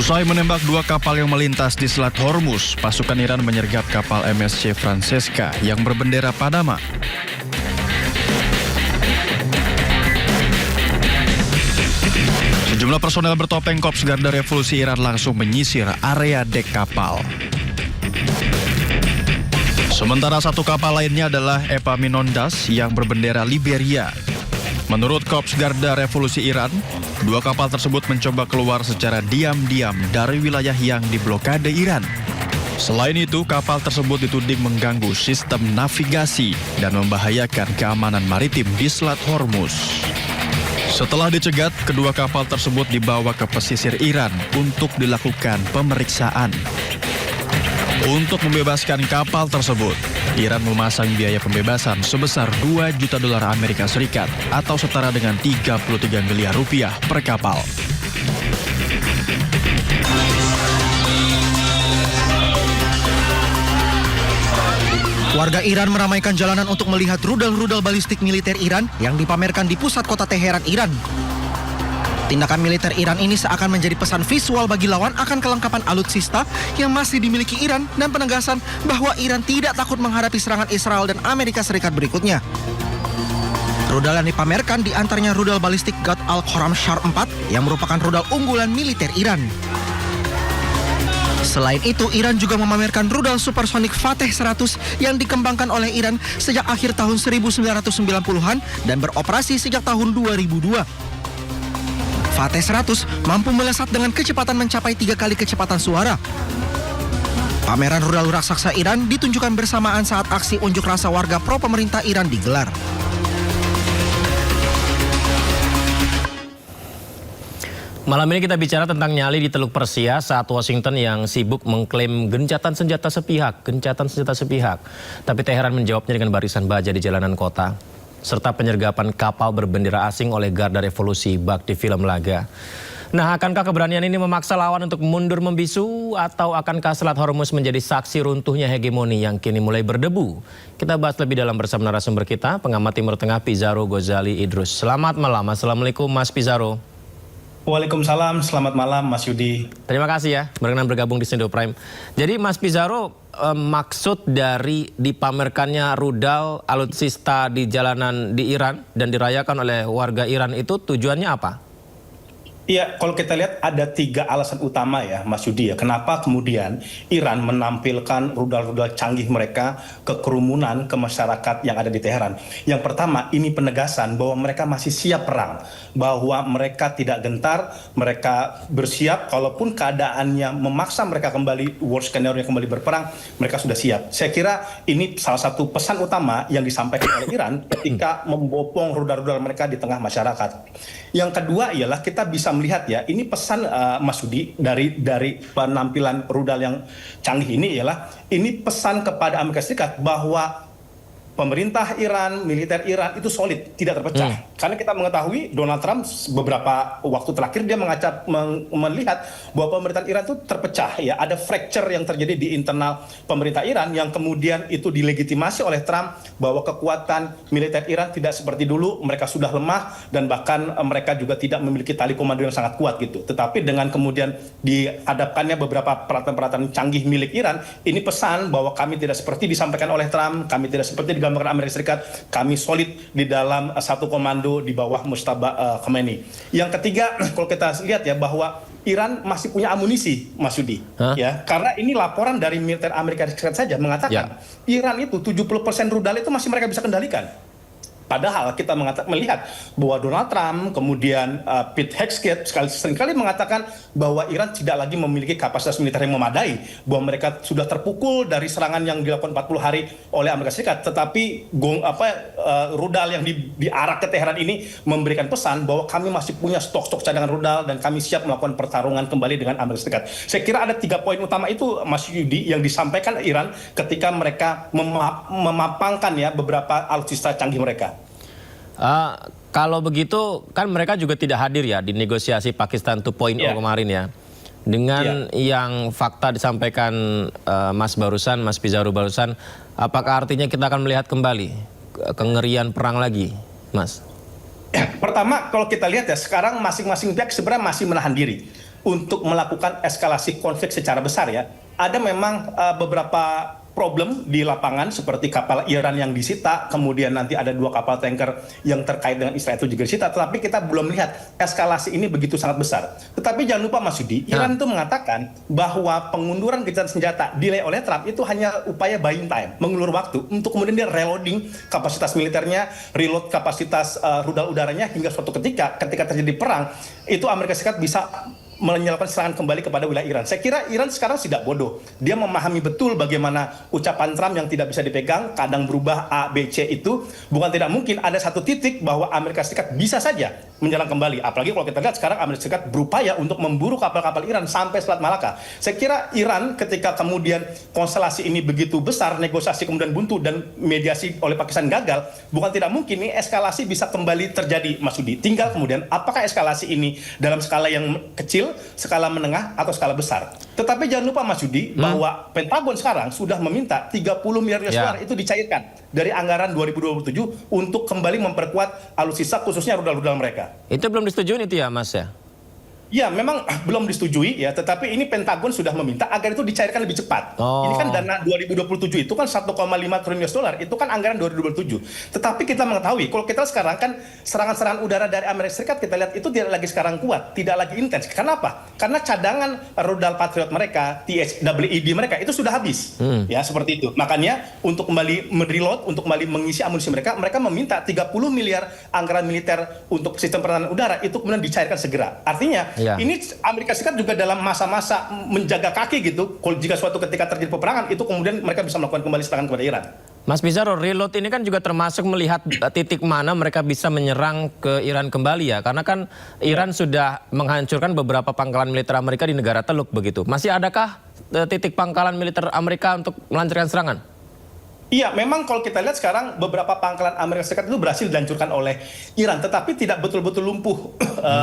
Usai menembak dua kapal yang melintas di Selat Hormuz, pasukan Iran menyergap kapal MSC Francesca yang berbendera Panama. Sejumlah personel bertopeng Korps Garda Revolusi Iran langsung menyisir area dek kapal. Sementara satu kapal lainnya adalah Epaminondas yang berbendera Liberia. Menurut Korps Garda Revolusi Iran, dua kapal tersebut mencoba keluar secara diam-diam dari wilayah yang diblokade Iran. Selain itu, kapal tersebut dituding mengganggu sistem navigasi dan membahayakan keamanan maritim di Selat Hormuz. Setelah dicegat, kedua kapal tersebut dibawa ke pesisir Iran untuk dilakukan pemeriksaan. Untuk membebaskan kapal tersebut, Iran memasang biaya pembebasan sebesar 2 juta dolar Amerika Serikat atau setara dengan 33 miliar rupiah per kapal. Warga Iran meramaikan jalanan untuk melihat rudal-rudal balistik militer Iran yang dipamerkan di pusat kota Teheran, Iran. Tindakan militer Iran ini seakan menjadi pesan visual bagi lawan akan kelengkapan alutsista yang masih dimiliki Iran dan penegasan bahwa Iran tidak takut menghadapi serangan Israel dan Amerika Serikat berikutnya. Rudal yang dipamerkan diantaranya rudal balistik Ghat al-Khorramshahr 4 yang merupakan rudal unggulan militer Iran. Selain itu, Iran juga memamerkan rudal supersonik Fateh 100 yang dikembangkan oleh Iran sejak akhir tahun 1990-an dan beroperasi sejak tahun 2002. Fateh 100 mampu melesat dengan kecepatan mencapai 3 kali kecepatan suara. Pameran rudal raksasa Iran ditunjukkan bersamaan saat aksi unjuk rasa warga pro pemerintah Iran digelar. Malam ini kita bicara tentang nyali di Teluk Persia saat Washington yang sibuk mengklaim gencatan senjata sepihak. Tapi Teheran menjawabnya dengan barisan baja di jalanan kota, serta penyergapan kapal berbendera asing oleh Garda Revolusi bak di film laga. Nah, akankah keberanian ini memaksa lawan untuk mundur membisu atau akankah Selat Hormuz menjadi saksi runtuhnya hegemoni yang kini mulai berdebu? Kita bahas lebih dalam bersama narasumber kita, pengamat Timur Tengah Pizarro Ghazali Idrus. Selamat malam, Assalamualaikum Mas Pizarro. Waalaikumsalam, selamat malam Mas Yudi. Terima kasih ya berkenan bergabung di Indo Prime. Jadi Mas Pizarro, maksud dari dipamerkannya rudal alutsista di jalanan di Iran dan dirayakan oleh warga Iran itu tujuannya apa? Iya, kalau kita lihat ada 3 alasan utama ya Mas Yudi ya. Kenapa kemudian Iran menampilkan rudal-rudal canggih mereka ke kerumunan, ke masyarakat yang ada di Teheran. Yang pertama, ini penegasan bahwa mereka masih siap perang. Bahwa mereka tidak gentar, mereka bersiap, kalaupun keadaannya memaksa mereka kembali, worst scenario kembali berperang, mereka sudah siap. Saya kira ini salah satu pesan utama yang disampaikan oleh Iran ketika membopong rudal-rudal mereka di tengah masyarakat. Yang kedua ialah kita bisa melihat ya, ini pesan Mas Yudi dari penampilan rudal yang canggih ini ialah ini pesan kepada Amerika Serikat bahwa pemerintah Iran, militer Iran itu solid, tidak terpecah. Karena kita mengetahui Donald Trump beberapa waktu terakhir dia melihat bahwa pemerintahan Iran itu terpecah ya, ada fracture yang terjadi di internal pemerintah Iran yang kemudian itu dilegitimasi oleh Trump bahwa kekuatan militer Iran tidak seperti dulu, mereka sudah lemah dan bahkan mereka juga tidak memiliki tali komando yang sangat kuat gitu. Tetapi dengan kemudian dihadapkannya beberapa peralatan-peralatan canggih milik Iran, ini pesan bahwa kami tidak seperti disampaikan oleh Trump, kami tidak seperti digambarkan Amerika Serikat, kami solid di dalam satu komando di bawah Mujtaba Khomeini. Yang ketiga, kalau kita lihat ya bahwa Iran masih punya amunisi, Mas Yudi, ya, karena ini laporan dari militer Amerika Serikat saja mengatakan Iran itu 70% rudal itu masih mereka bisa kendalikan. Padahal kita melihat bahwa Donald Trump, kemudian Pete Hegseth seringkali mengatakan bahwa Iran tidak lagi memiliki kapasitas militer yang memadai, bahwa mereka sudah terpukul dari serangan yang dilakukan 40 hari oleh Amerika Serikat. Tetapi rudal yang diarak ke Teheran ini memberikan pesan bahwa kami masih punya stok-stok cadangan rudal dan kami siap melakukan pertarungan kembali dengan Amerika Serikat. Saya kira ada 3 poin utama itu, Mas Yudi, yang disampaikan Iran ketika mereka memapangkan ya beberapa alutsista canggih mereka. Kalau begitu kan mereka juga tidak hadir ya di negosiasi Pakistan 2.0 kemarin ya. Dengan yang fakta disampaikan Mas Pizarro barusan, apakah artinya kita akan melihat kembali kengerian perang lagi, Mas? Pertama, kalau kita lihat ya sekarang masing-masing pihak sebenarnya masih menahan diri. untuk melakukan eskalasi konflik secara besar ya. Ada memang beberapa problem di lapangan seperti kapal Iran yang disita, kemudian nanti ada 2 kapal tanker yang terkait dengan Israel itu juga disita, tetapi kita belum lihat eskalasi ini begitu sangat besar. Tetapi jangan lupa Mas Yudi, Iran itu mengatakan bahwa pengunduran gencatan senjata delay oleh Trump itu hanya upaya buying time, mengulur waktu untuk kemudian dia reloading kapasitas militernya, reload kapasitas rudal udaranya hingga suatu ketika terjadi perang, itu Amerika Serikat bisa menyalakan serangan kembali kepada wilayah Iran. Saya kira Iran sekarang tidak bodoh. Dia memahami betul bagaimana ucapan Trump yang tidak bisa dipegang, kadang berubah A, B, C itu. Bukan tidak mungkin ada satu titik bahwa Amerika Serikat bisa saja menyerang kembali. Apalagi kalau kita lihat sekarang Amerika Serikat berupaya untuk memburu kapal-kapal Iran sampai Selat Malaka. Saya kira Iran ketika kemudian konstelasi ini begitu besar, negosiasi kemudian buntu dan mediasi oleh Pakistan gagal, bukan tidak mungkin ini eskalasi bisa kembali terjadi, Mas Yudi. Tinggal kemudian apakah eskalasi ini dalam skala yang kecil, skala menengah, atau skala besar. Tetapi jangan lupa Mas Yudi bahwa Pentagon sekarang sudah meminta 30 miliar US dollar itu dicairkan dari anggaran 2027 untuk kembali memperkuat alutsista khususnya rudal-rudal mereka. Itu belum disetujui itu ya Mas ya? Ya, memang belum disetujui ya, tetapi ini Pentagon sudah meminta agar itu dicairkan lebih cepat. Ini kan dana 2027 itu kan 1,5 triliun US dollar, itu kan anggaran 2027. Tetapi kita mengetahui, kalau kita sekarang kan serangan-serangan udara dari Amerika Serikat kita lihat itu tidak lagi sekarang kuat, tidak lagi intens. Kenapa? Karena cadangan rudal Patriot mereka, THWED mereka itu sudah habis. Ya, seperti itu. Makanya untuk kembali mereload, untuk kembali mengisi amunisi mereka meminta 30 miliar anggaran militer untuk sistem pertahanan udara itu kemudian dicairkan segera. Artinya ini Amerika Serikat juga dalam masa-masa menjaga kaki gitu. Kalau jika suatu ketika terjadi peperangan, itu kemudian mereka bisa melakukan kembali serangan kepada Iran. Mas Pizarro, reload ini kan juga termasuk melihat titik mana mereka bisa menyerang ke Iran kembali ya. Karena kan Iran sudah menghancurkan beberapa pangkalan militer Amerika di negara Teluk begitu. Masih adakah titik pangkalan militer Amerika untuk melancarkan serangan? Iya, memang kalau kita lihat sekarang beberapa pangkalan Amerika Serikat itu berhasil dihancurkan oleh Iran, tetapi tidak betul-betul lumpuh,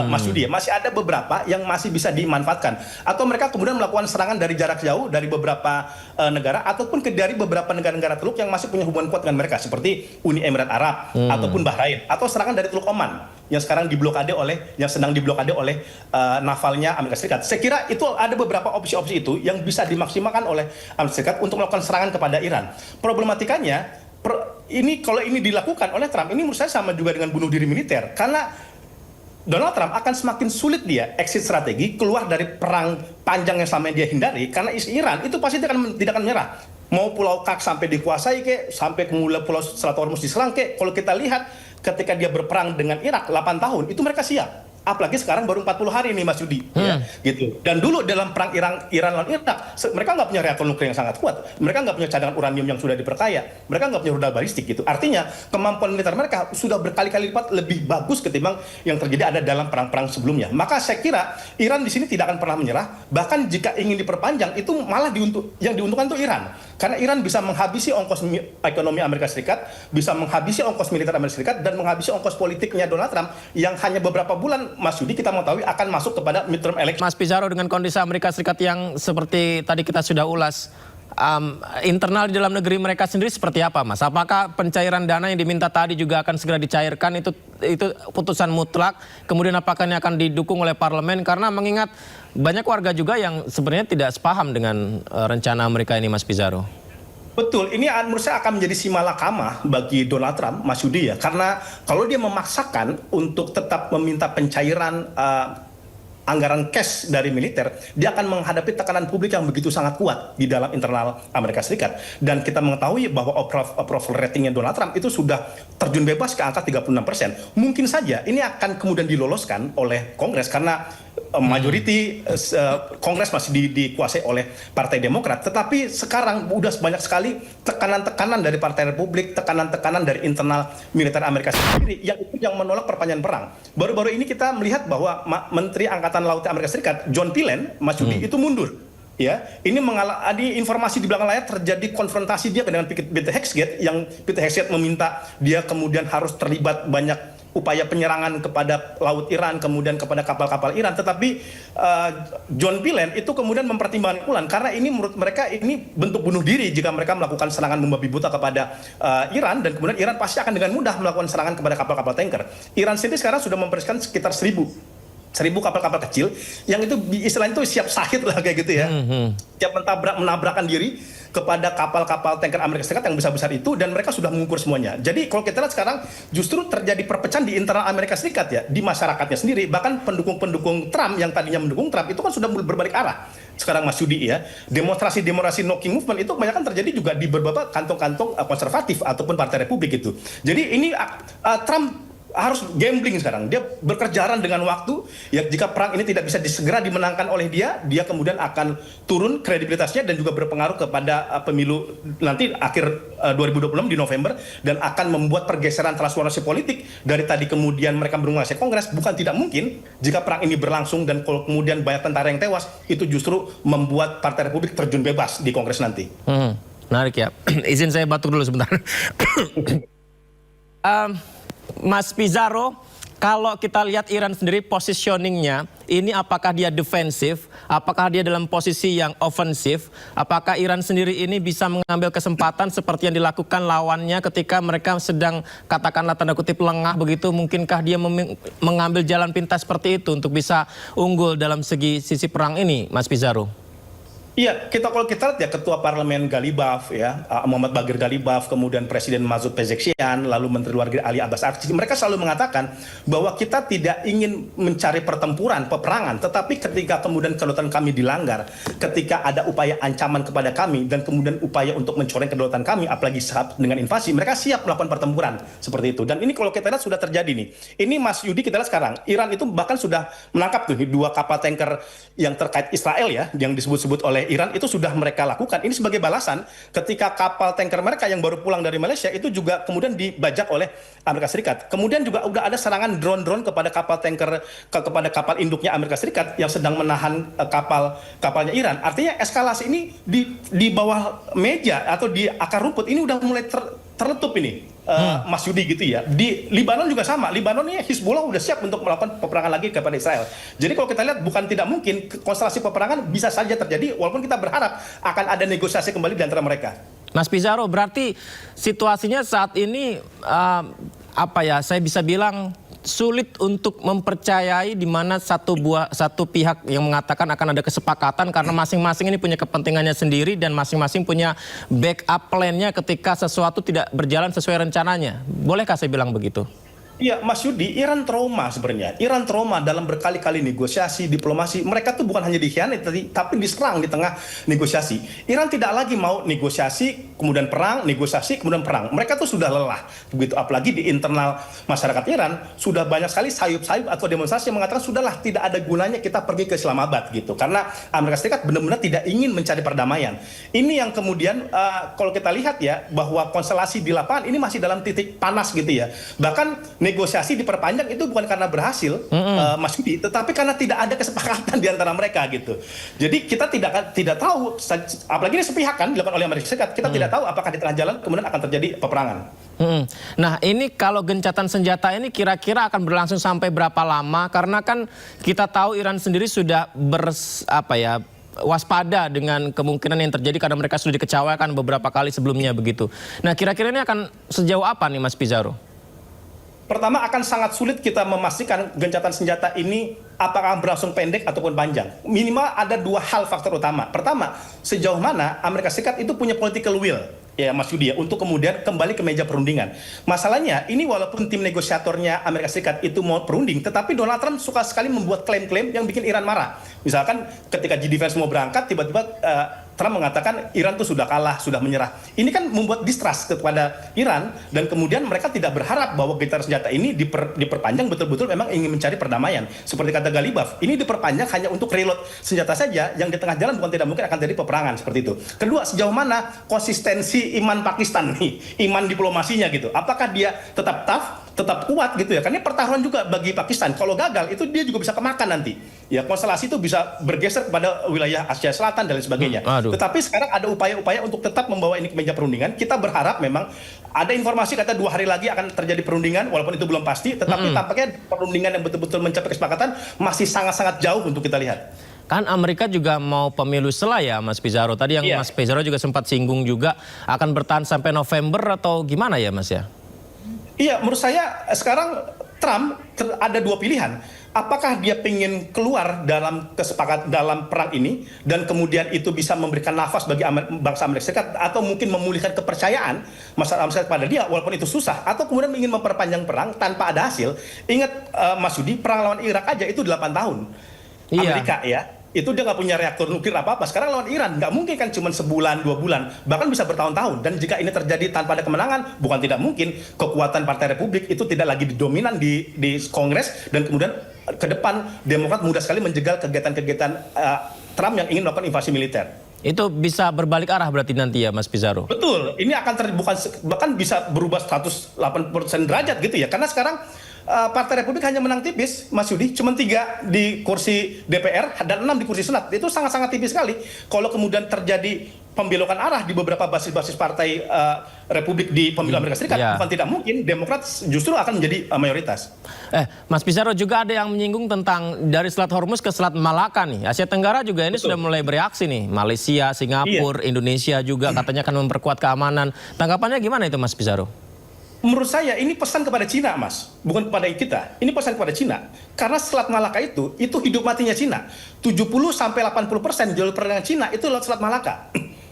Mas Yudi. Masih ada beberapa yang masih bisa dimanfaatkan. Atau mereka kemudian melakukan serangan dari jarak jauh dari beberapa negara, ataupun dari beberapa negara-negara Teluk yang masih punya hubungan kuat dengan mereka, seperti Uni Emirat Arab, ataupun Bahrain, atau serangan dari Teluk Oman yang sekarang diblokade oleh, yang sedang diblokade oleh navalnya Amerika Serikat. Saya kira itu ada beberapa opsi-opsi itu yang bisa dimaksimalkan oleh Amerika Serikat untuk melakukan serangan kepada Iran. Problematikanya, ini kalau ini dilakukan oleh Trump, ini menurut saya sama juga dengan bunuh diri militer. Karena Donald Trump akan semakin sulit dia exit strategi, keluar dari perang panjang yang selama dia hindari, karena Iran itu pasti tidak akan menyerah. Mau Pulau Kak sampai dikuasai kek, sampai kemudian Pulau Selat Hormuz diserang kek, kalau kita lihat ketika dia berperang dengan Irak 8 tahun, itu mereka siap. Apalagi sekarang baru 40 hari nih Mas Yudi, ya, gitu. Dan dulu dalam perang Iran lawan Irak, mereka nggak punya reaktor nuklir yang sangat kuat, mereka nggak punya cadangan uranium yang sudah diperkaya, mereka nggak punya rudal balistik gitu. Artinya kemampuan militer mereka sudah berkali-kali lipat lebih bagus ketimbang yang terjadi ada dalam perang-perang sebelumnya. Maka saya kira Iran di sini tidak akan pernah menyerah. Bahkan jika ingin diperpanjang, itu malah yang diuntungkan itu Iran, karena Iran bisa menghabisi ongkos ekonomi Amerika Serikat, bisa menghabisi ongkos militer Amerika Serikat, dan menghabisi ongkos politiknya Donald Trump yang hanya beberapa bulan, Mas Yudi, kita mau tahu akan masuk kepada midterm election. Mas Pizarro, dengan kondisi Amerika Serikat yang seperti tadi kita sudah ulas, internal di dalam negeri mereka sendiri seperti apa, Mas? Apakah pencairan dana yang diminta tadi juga akan segera dicairkan, itu putusan mutlak? Kemudian apakah ini akan didukung oleh parlemen? Karena mengingat banyak warga juga yang sebenarnya tidak sepaham dengan rencana Amerika ini, Mas Pizarro. Betul, ini menurut saya akan menjadi simalakama bagi Donald Trump, Mas Yudi ya, karena kalau dia memaksakan untuk tetap meminta pencairan anggaran cash dari militer, dia akan menghadapi tekanan publik yang begitu sangat kuat di dalam internal Amerika Serikat. Dan kita mengetahui bahwa approval ratingnya Donald Trump itu sudah terjun bebas ke angka 36%. Mungkin saja ini akan kemudian diloloskan oleh Kongres karena majority Kongres masih dikuasai oleh Partai Demokrat. Tetapi sekarang udah banyak sekali tekanan-tekanan dari Partai Republik, tekanan-tekanan dari internal militer Amerika sendiri yang menolak perpanjangan perang. Baru-baru ini kita melihat bahwa Menteri Angkatan Laut Amerika Serikat, John Pillen, Mas Yudi, itu mundur. Ya, ini mengalami informasi di belakang layar terjadi konfrontasi dia dengan Peter Hegseth, yang Peter Hegseth meminta dia kemudian harus terlibat banyak upaya penyerangan kepada laut Iran, kemudian kepada kapal-kapal Iran. Tetapi John Pillen itu kemudian mempertimbangkan ulang, karena ini menurut mereka ini bentuk bunuh diri jika mereka melakukan serangan membabi buta kepada Iran, dan kemudian Iran pasti akan dengan mudah melakukan serangan kepada kapal-kapal tanker. Iran sendiri sekarang sudah mempersiapkan sekitar 1.000 kapal-kapal kecil yang itu istilahnya itu siap sahid lah kayak gitu ya. Siap menabrakkan diri kepada kapal-kapal tanker Amerika Serikat yang besar-besar itu, dan mereka sudah mengukur semuanya. Jadi kalau kita lihat sekarang justru terjadi perpecahan di internal Amerika Serikat ya, di masyarakatnya sendiri. Bahkan pendukung-pendukung Trump yang tadinya mendukung Trump itu kan sudah berbalik arah. Sekarang Mas Yudi ya, demonstrasi knocking movement itu kebanyakan terjadi juga di beberapa kantong-kantong konservatif ataupun Partai Republik itu. Jadi ini Trump harus gambling sekarang. Dia berkejaran dengan waktu. Ya, jika perang ini tidak bisa segera dimenangkan oleh dia kemudian akan turun kredibilitasnya dan juga berpengaruh kepada pemilu nanti akhir 2026 di November, dan akan membuat pergeseran transformasi politik dari tadi kemudian mereka menguasai Kongres. Bukan tidak mungkin jika perang ini berlangsung dan kalau kemudian banyak tentara yang tewas, itu justru membuat Partai Republik terjun bebas di Kongres nanti. Menarik ya. Izin saya batuk dulu sebentar. Mas Pizarro, kalau kita lihat Iran sendiri positioningnya, ini apakah dia defensif, apakah dia dalam posisi yang ofensif, apakah Iran sendiri ini bisa mengambil kesempatan seperti yang dilakukan lawannya ketika mereka sedang katakanlah tanda kutip lengah begitu, mungkinkah dia mengambil jalan pintas seperti itu untuk bisa unggul dalam sisi perang ini, Mas Pizarro? Iya, kalau kita lihat ya, Ketua Parlemen Galibaf ya, Muhammad Bagir Galibaf, kemudian Presiden Masoud Pezeshkian, lalu Menteri Luar Negeri Ali Abbas Arqi, mereka selalu mengatakan bahwa kita tidak ingin mencari pertempuran, peperangan, tetapi ketika kemudian kedaulatan kami dilanggar, ketika ada upaya ancaman kepada kami dan kemudian upaya untuk mencoreng kedaulatan kami, apalagi dengan invasi, mereka siap melakukan pertempuran seperti itu. Dan ini kalau kita lihat sudah terjadi nih. Ini Mas Yudi, kita lihat sekarang Iran itu bahkan sudah menangkap tuh 2 kapal tanker yang terkait Israel ya, yang disebut-sebut oleh Iran, itu sudah mereka lakukan. Ini sebagai balasan ketika kapal tanker mereka yang baru pulang dari Malaysia itu juga kemudian dibajak oleh Amerika Serikat. Kemudian juga udah ada serangan drone-drone kepada kapal tanker, kepada kapal induknya Amerika Serikat yang sedang menahan kapalnya Iran. Artinya eskalasi ini di bawah meja atau di akar rumput ini udah mulai terletup ini. Mas Yudi gitu ya. Di Libanon juga sama. Libanon ini Hizbullah udah siap untuk melakukan peperangan lagi kepada Israel. Jadi kalau kita lihat bukan tidak mungkin konstelasi peperangan bisa saja terjadi, walaupun kita berharap akan ada negosiasi kembali di antara mereka. Mas Pizarro, berarti situasinya saat ini saya bisa bilang sulit untuk mempercayai di mana satu pihak yang mengatakan akan ada kesepakatan, karena masing-masing ini punya kepentingannya sendiri dan masing-masing punya backup plan-nya ketika sesuatu tidak berjalan sesuai rencananya. Bolehkah saya bilang begitu? Iya, Mas Yudi, Iran trauma sebenarnya. Iran trauma dalam berkali-kali negosiasi, diplomasi. Mereka tuh bukan hanya dikhianati, tapi diserang di tengah negosiasi. Iran tidak lagi mau negosiasi, kemudian perang, negosiasi, kemudian perang. Mereka tuh sudah lelah. Begitu, apalagi di internal masyarakat Iran, sudah banyak sekali sayup-sayup atau demonstrasi yang mengatakan, sudahlah, tidak ada gunanya kita pergi ke Islamabad, gitu. Karena Amerika Serikat benar-benar tidak ingin mencari perdamaian. Ini yang kemudian, kalau kita lihat ya, bahwa konstelasi di lapangan ini masih dalam titik panas gitu ya. Bahkan negosiasi diperpanjang itu bukan karena berhasil, Mas Yudi, tetapi karena tidak ada kesepakatan di antara mereka gitu. Jadi kita tidak tahu, apalagi ini sepihak kan dilakukan oleh Amerika Serikat, kita tidak tahu apakah di tengah jalan kemudian akan terjadi peperangan. Nah, ini kalau gencatan senjata ini kira-kira akan berlangsung sampai berapa lama? Karena kan kita tahu Iran sendiri sudah waspada dengan kemungkinan yang terjadi karena mereka sudah dikecewakan beberapa kali sebelumnya begitu. Nah, kira-kira ini akan sejauh apa nih, Mas Pizarro? Pertama, akan sangat sulit kita memastikan gencatan senjata ini apakah berlangsung pendek ataupun panjang. Minimal ada 2 hal faktor utama. Pertama, sejauh mana Amerika Serikat itu punya political will, ya Mas Yudi, untuk kemudian kembali ke meja perundingan. Masalahnya, ini walaupun tim negosiatornya Amerika Serikat itu mau perunding, tetapi Donald Trump suka sekali membuat klaim-klaim yang bikin Iran marah. Misalkan ketika G-Defense mau berangkat, tiba-tiba Trump mengatakan Iran itu sudah kalah, sudah menyerah. Ini kan membuat distrust kepada Iran, dan kemudian mereka tidak berharap bahwa gencatan senjata ini diperpanjang betul-betul memang ingin mencari perdamaian. Seperti kata Galibaf, ini diperpanjang hanya untuk reload senjata saja, yang di tengah jalan bukan tidak mungkin akan terjadi peperangan seperti itu. Kedua, sejauh mana konsistensi iman Pakistan nih, iman diplomasinya gitu. Apakah dia tetap tough, tetap kuat gitu ya? Karena ini pertaruhan juga bagi Pakistan. Kalau gagal itu dia juga bisa kemakan nanti. Ya, konstelasi itu bisa bergeser kepada wilayah Asia Selatan dan lain sebagainya. Tetapi sekarang ada upaya-upaya untuk tetap membawa ini ke meja perundingan. Kita berharap memang ada informasi kata 2 hari lagi akan terjadi perundingan, walaupun itu belum pasti, tetapi tampaknya perundingan yang betul-betul mencapai kesepakatan masih sangat-sangat jauh untuk kita lihat. Kan Amerika juga mau pemilu sela ya, Mas Pizarro. Tadi yang Mas Pizarro juga sempat singgung juga akan bertahan sampai November atau gimana ya, Mas ya? Iya, menurut saya sekarang Trump ada 2 pilihan. Apakah dia ingin keluar dalam kesepakatan dalam perang ini dan kemudian itu bisa memberikan nafas bagi bangsa Amerika Serikat, atau mungkin memulihkan kepercayaan masyarakat Amerika Serikat pada dia walaupun itu susah, atau kemudian ingin memperpanjang perang tanpa ada hasil. Ingat Mas Yudi, perang lawan Irak aja itu 8 tahun. Iya. Amerika ya, itu dia nggak punya reaktor nuklir apa-apa. Sekarang lawan Iran nggak mungkin kan cuma sebulan, 2 bulan, bahkan bisa bertahun-tahun. Dan jika ini terjadi tanpa ada kemenangan, bukan tidak mungkin kekuatan Partai Republik itu tidak lagi dominan di Kongres, dan kemudian ke depan Demokrat mudah sekali menjegal kegiatan-kegiatan Trump yang ingin melakukan invasi militer. Itu bisa berbalik arah berarti nanti ya Mas Pizarro? Betul, ini akan bahkan bisa berubah 180% derajat gitu ya, karena sekarang Partai Republik hanya menang tipis, Mas Yudi, cuma 3 di kursi DPR dan 6 di kursi Senat. Itu sangat-sangat tipis sekali. Kalau kemudian terjadi pembelokan arah di beberapa basis-basis Partai Republik di pemilu Amerika Serikat, bukan tidak mungkin Demokrat justru akan menjadi mayoritas. Mas Pizarro, juga ada yang menyinggung tentang dari Selat Hormuz ke Selat Malaka nih. Asia Tenggara juga ini sudah mulai bereaksi nih. Malaysia, Singapura, Indonesia juga katanya akan memperkuat keamanan. Tanggapannya gimana itu Mas Pizarro? Menurut saya ini pesan kepada Cina, Mas, bukan kepada kita. Ini pesan kepada Cina. Karena Selat Malaka itu hidup matinya Cina. 70-80% jalur perdagangan Cina itu lewat Selat Malaka.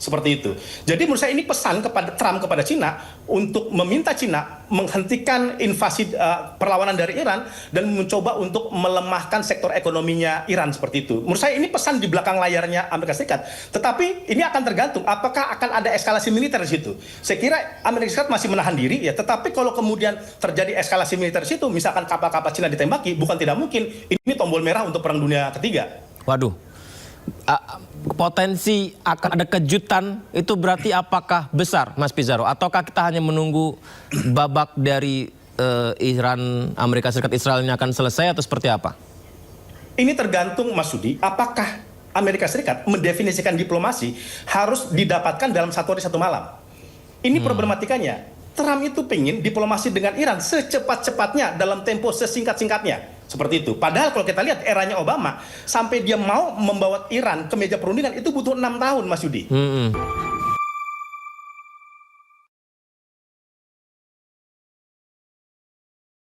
Seperti itu. Jadi menurut saya ini pesan kepada Trump kepada Cina untuk meminta Cina menghentikan invasi perlawanan dari Iran dan mencoba untuk melemahkan sektor ekonominya Iran, seperti itu. Menurut saya ini pesan di belakang layarnya Amerika Serikat. Tetapi ini akan tergantung apakah akan ada eskalasi militer di situ. Saya kira Amerika Serikat masih menahan diri ya, tetapi kalau kemudian terjadi eskalasi militer di situ, misalkan kapal-kapal Cina ditembaki, bukan tidak mungkin ini tombol merah untuk Perang Dunia Ketiga. Waduh. Potensi akan ada kejutan itu berarti apakah besar Mas Pizarro, ataukah kita hanya menunggu babak dari Iran, Amerika Serikat, Israel ini akan selesai atau seperti apa? Ini tergantung Mas Yudi, apakah Amerika Serikat mendefinisikan diplomasi harus didapatkan dalam 1 hari 1 malam. Ini problematikanya. Trump itu pengen diplomasi dengan Iran secepat-cepatnya dalam tempo sesingkat-singkatnya. Seperti itu. Padahal kalau kita lihat eranya Obama, sampai dia mau membawa Iran ke meja perundingan itu butuh 6 tahun, Mas Yudi.